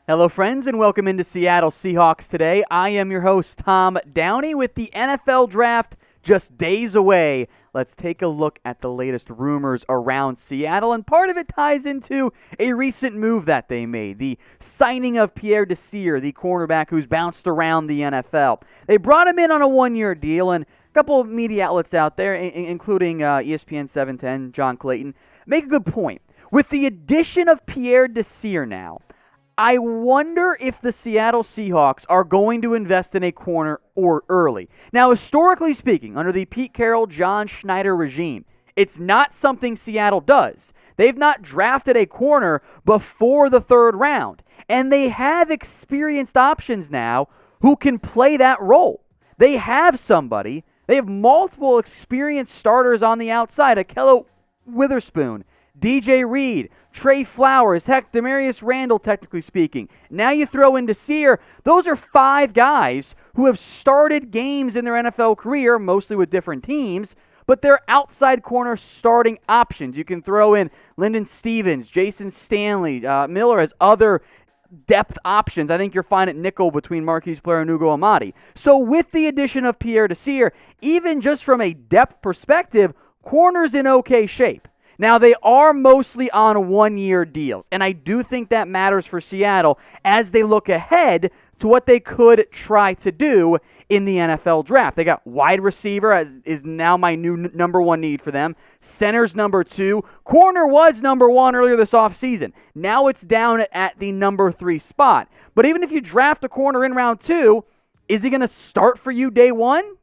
Hello, friends, and welcome into Seattle Seahawks Today. I am your host, Tom Downey, with the NFL Draft just days away. Let's take a look at the latest rumors around Seattle, and part of it ties into a recent move that they made, the signing of Pierre Desir, the cornerback who's bounced around the NFL. They brought him in on a one-year deal, and a couple of media outlets out there, including ESPN 710, John Clayton, make a good point. With the addition of Pierre Desir now, I wonder if the Seattle Seahawks are going to invest in a corner or early. Now, historically speaking, under the Pete Carroll, John Schneider regime, it's not something Seattle does. They've not drafted a corner before the third round, and they have experienced options now who can play that role. They have multiple experienced starters on the outside, Akello Witherspoon, DJ Reed, Trey Flowers, heck, Demarius Randall, technically speaking. Now you throw in Desir. Those are five guys who have started games in their NFL career, mostly with different teams, but they're outside corner starting options. You can throw in Lyndon Stevens, Jason Stanley, Miller as other depth options. I think you're fine at nickel between Marquise Blair and Ugo Amadi. So with the addition of Pierre Desir, even just from a depth perspective, corner's in okay shape. Now, they are mostly on one-year deals, and I do think that matters for Seattle as they look ahead to what they could try to do in the NFL draft. They got wide receiver is now my new number one need for them. Center's number two. Corner was number one earlier this offseason. Now it's down at the number 3 spot. But even if you draft a corner in round 2, is he going to start for you day one?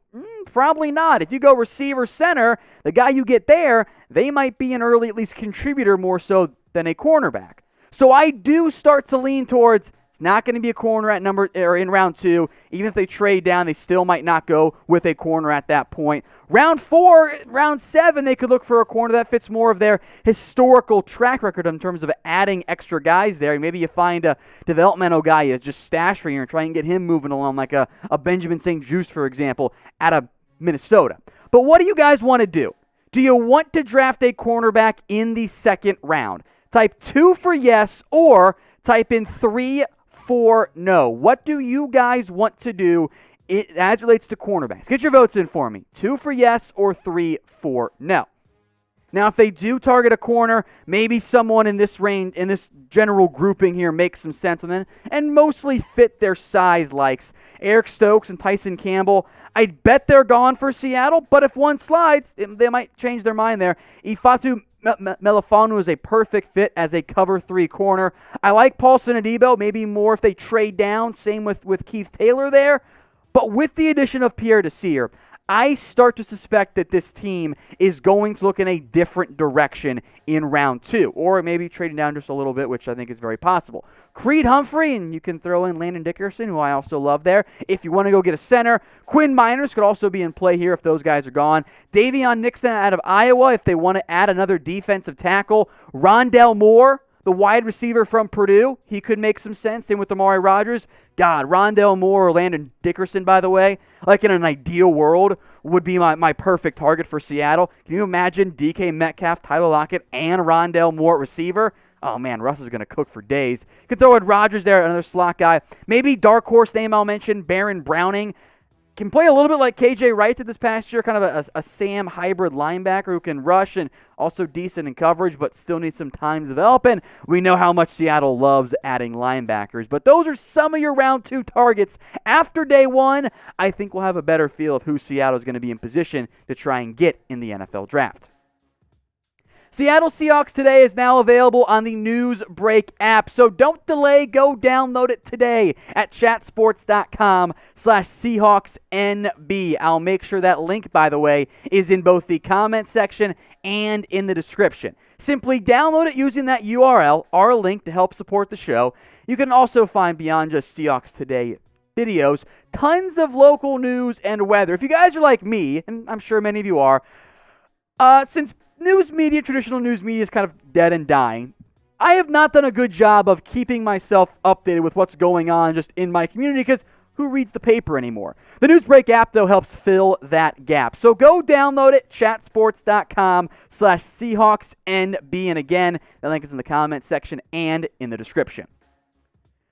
Probably not. If you go receiver center, the guy you get there, they might be an early at least contributor more so than a cornerback. So I do start to lean towards it's not going to be a corner at in round 2. Even if they trade down, they still might not go with a corner at that point. Round 4, round 7, they could look for a corner that fits more of their historical track record in terms of adding extra guys there. Maybe you find a developmental guy is just stashed for you and try and get him moving along like a Benjamin St. Juste, for example, out of Minnesota. But what do you guys want to do? Do you want to draft a cornerback in the second round? Type 2 for yes or type in 3 for no. What do you guys want to do as relates to cornerbacks? Get your votes in for me. 2 for yes or 3 for no. Now, if they do target a corner, maybe someone in this range, in this general grouping here, makes some sense with them and mostly fit their size likes. Eric Stokes and Tyson Campbell, I'd bet they're gone for Seattle, but if one slides, they might change their mind there. Ifeatu Melifonwu is a perfect fit as a cover 3 corner. I like Paulson Adebo, maybe more if they trade down. Same with Keith Taylor there. But with the addition of Pierre Desir, I start to suspect that this team is going to look in a different direction in round 2, or maybe trading down just a little bit, which I think is very possible. Creed Humphrey, and you can throw in Landon Dickerson, who I also love there. If you want to go get a center, Quinn Miners could also be in play here if those guys are gone. Davion Nixon out of Iowa, if they want to add another defensive tackle. Rondell Moore, the wide receiver from Purdue, he could make some sense. Same with Amari Rodgers. God, Rondell Moore or Landon Dickerson, by the way, like in an ideal world, would be my perfect target for Seattle. Can you imagine DK Metcalf, Tyler Lockett, and Rondell Moore at receiver? Oh, man, Russ is going to cook for days. You could throw in Rodgers there, another slot guy. Maybe dark horse name I'll mention, Baron Browning. Can play a little bit like KJ Wright did this past year, kind of a Sam hybrid linebacker who can rush and also decent in coverage, but still needs some time to develop. And we know how much Seattle loves adding linebackers. But those are some of your round 2 targets. After day 1, I think we'll have a better feel of who Seattle is going to be in position to try and get in the NFL draft. Seattle Seahawks Today is now available on the News Break app, so don't delay. Go download it today at chatsports.com/SeahawksNB. I'll make sure that link, by the way, is in both the comment section and in the description. Simply download it using that URL, our link to help support the show. You can also find beyond just Seahawks Today videos, tons of local news and weather. If you guys are like me, and I'm sure many of you are, since traditional news media is kind of dead and dying, I have not done a good job of keeping myself updated with what's going on just in my community because who reads the paper anymore? The Newsbreak app, though, helps fill that gap. So go download it, chatsports.com/SeahawksNB. And again, the link is in the comment section and in the description.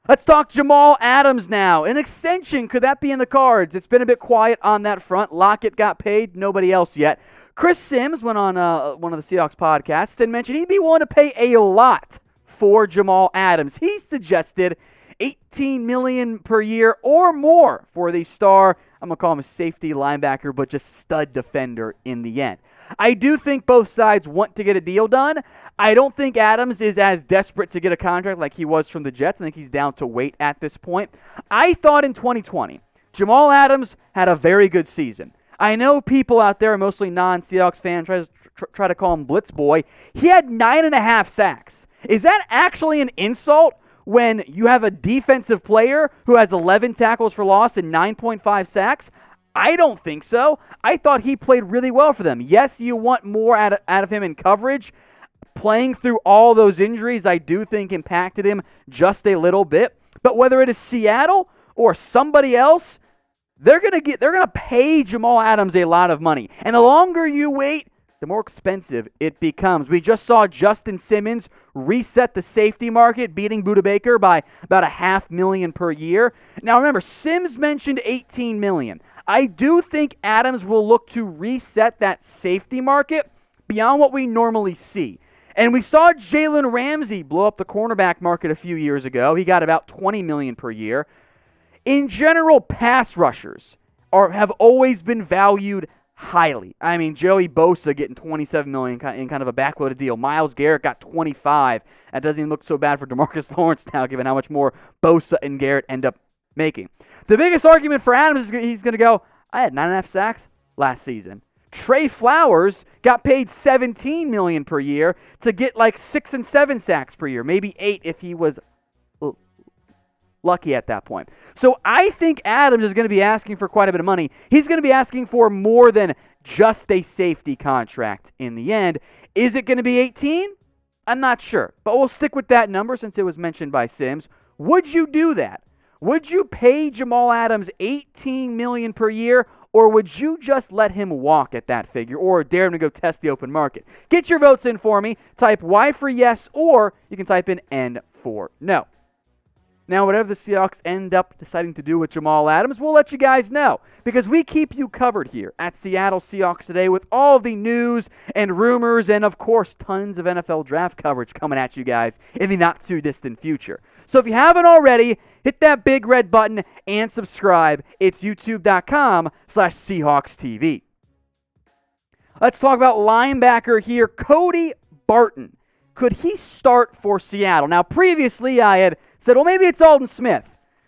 Let's talk Jamal Adams now. An extension, could that be in the cards? It's been a bit quiet on that front. Lockett got paid, nobody else yet. Chris Sims went on one of the Seahawks podcasts and mentioned he'd be willing to pay a lot for Jamal Adams. He suggested $18 million per year or more for the star, I'm going to call him a safety linebacker, but just stud defender in the end. I do think both sides want to get a deal done. I don't think Adams is as desperate to get a contract like he was from the Jets. I think he's down to wait at this point. I thought in 2020, Jamal Adams had a very good season. I know people out there, mostly non-Seahawks fans, try to call him Blitz Boy. He had 9.5 sacks. Is that actually an insult when you have a defensive player who has 11 tackles for loss and 9.5 sacks? I don't think so. I thought he played really well for them. Yes, you want more out of him in coverage. Playing through all those injuries, I do think impacted him just a little bit. But whether it is Seattle or somebody else, they're gonna pay Jamal Adams a lot of money. And the longer you wait, the more expensive it becomes. We just saw Justin Simmons reset the safety market, beating Budda Baker by about $500,000 per year. Now remember, Sims mentioned $18 million. I do think Adams will look to reset that safety market beyond what we normally see. And we saw Jalen Ramsey blow up the cornerback market a few years ago. He got about $20 million per year. In general, pass rushers have always been valued highly. I mean, Joey Bosa getting $27 million in kind of a backloaded deal. Myles Garrett got $25. That doesn't even look so bad for DeMarcus Lawrence now, given how much more Bosa and Garrett end up making. The biggest argument for Adams is he's going to go, I had 9.5 sacks last season. Trey Flowers got paid $17 million per year to get like 6 and 7 sacks per year, maybe 8 if he was lucky at that point. So I think Adams is going to be asking for quite a bit of money. He's going to be asking for more than just a safety contract in the end. Is it going to be 18? I'm not sure, but we'll stick with that number since it was mentioned by Sims. Would you do that? Would you pay Jamal Adams $18 million per year, or would you just let him walk at that figure, or dare him to go test the open market? Get your votes in for me. Type Y for yes, or you can type in N for no. Now, whatever the Seahawks end up deciding to do with Jamal Adams, we'll let you guys know, because we keep you covered here at Seattle Seahawks Today with all the news and rumors and, of course, tons of NFL draft coverage coming at you guys in the not-too-distant future. So if you haven't already, hit that big red button and subscribe. It's youtube.com/SeahawksTV. Let's talk about linebacker here, Cody Barton. Could he start for Seattle? Now, previously I had said, well, maybe it's Aldon Smith.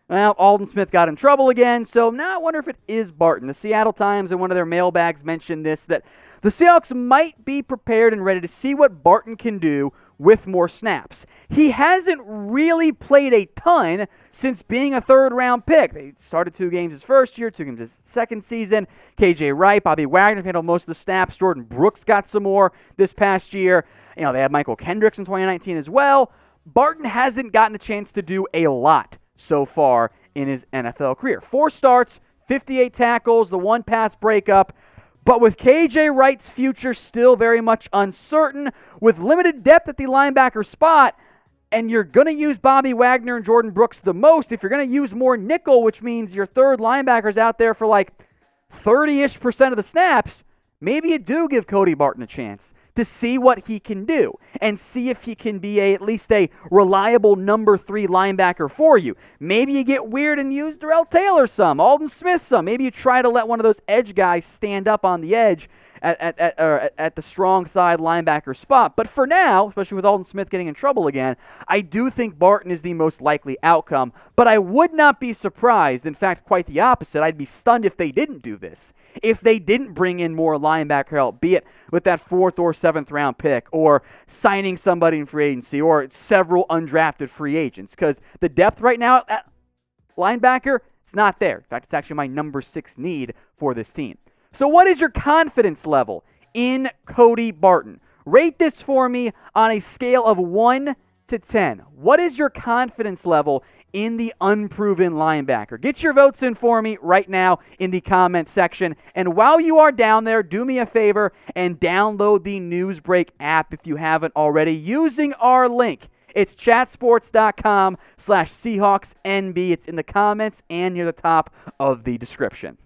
Well, Aldon Smith got in trouble again, so now I wonder if it is Barton. The Seattle Times in one of their mailbags mentioned this, that the Seahawks might be prepared and ready to see what Barton can do with more snaps. He hasn't really played a ton since being a third-round pick. They started 2 games his first year, 2 games his second season. KJ Wright, Bobby Wagner handled most of the snaps. Jordan Brooks got some more this past year. You know, they had Michael Kendricks in 2019 as well. Barton hasn't gotten a chance to do a lot so far in his NFL career. 4 starts, 58 tackles, the 1 pass breakup. But with KJ Wright's future still very much uncertain, with limited depth at the linebacker spot, and you're going to use Bobby Wagner and Jordan Brooks the most, if you're going to use more nickel, which means your third linebacker's out there for like 30-ish% of the snaps, maybe you do give Cody Barton a chance to see what he can do and see if he can be at least a reliable number 3 linebacker for you. Maybe you get weird and use Darrell Taylor some, Aldon Smith some. Maybe you try to let one of those edge guys stand up on the edge at the strong side linebacker spot. But for now, especially with Aldon Smith getting in trouble again, I do think Barton is the most likely outcome. But I would not be surprised, in fact, quite the opposite. I'd be stunned if they didn't do this. If they didn't bring in more linebacker help, be it with that 4th or 7th round pick, or signing somebody in free agency, or several undrafted free agents. Because the depth right now at linebacker, it's not there. In fact, it's actually my number 6 need for this team. So what is your confidence level in Cody Barton? Rate this for me on a scale of 1 to 10. What is your confidence level in the unproven linebacker? Get your votes in for me right now in the comment section. And while you are down there, do me a favor and download the Newsbreak app if you haven't already, using our link It's chatsports.com/SeahawksNB. It's in the comments and near the top of the description.